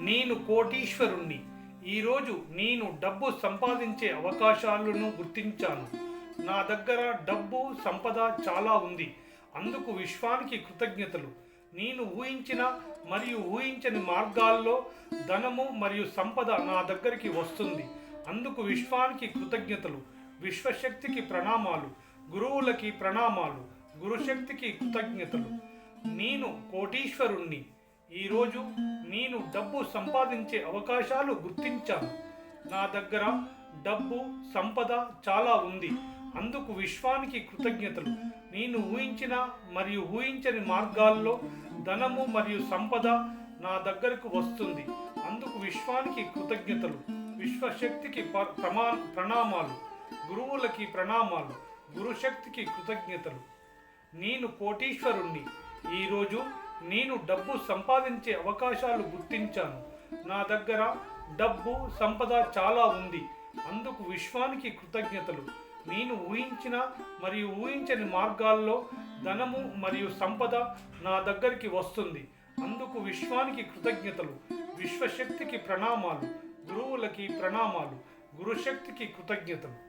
నేను కోటీశ్వరుణ్ణి. ఈరోజు నేను డబ్బు సంపాదించే అవకాశాలను గుర్తించాను. నా దగ్గర డబ్బు సంపద చాలా ఉంది. అందుకు విశ్వానికి కృతజ్ఞతలు. నేను ఊహించిన మరియు ఊహించని మార్గాల్లో ధనము మరియు సంపద నా దగ్గరికి వస్తుంది. అందుకు విశ్వానికి కృతజ్ఞతలు. విశ్వశక్తికి ప్రణామాలు. గురువులకి ప్రణామాలు. గురుశక్తికి కృతజ్ఞతలు. నేను కోటీశ్వరుణ్ణి. ఈరోజు నేను డబ్బు సంపాదించే అవకాశాలు గుర్తించాను. నా దగ్గర డబ్బు సంపద చాలా ఉంది. అందుకు విశ్వానికి కృతజ్ఞతలు. నేను ఊహించిన మరియు ఊహించని మార్గాల్లో ధనము మరియు సంపద నా దగ్గరకు వస్తుంది. అందుకు విశ్వానికి కృతజ్ఞతలు. విశ్వశక్తికి ప్రణామాలు. గురువులకి ప్రణామాలు. గురుశక్తికి కృతజ్ఞతలు. నేను కోటీశ్వరుణ్ణి. ఈరోజు నేను డబ్బు సంపాదించే అవకాశాలు గుర్తించాను. నా దగ్గర డబ్బు సంపద చాలా ఉంది. అందుకు విశ్వానికి కృతజ్ఞతలు. నేను ఊహించిన మరియు ఊహించని మార్గాల్లో ధనము మరియు సంపద నా దగ్గరికి వస్తుంది. అందుకు విశ్వానికి కృతజ్ఞతలు. విశ్వశక్తికి ప్రణామాలు. గురువులకి ప్రణామాలు. గురుశక్తికి కృతజ్ఞతలు.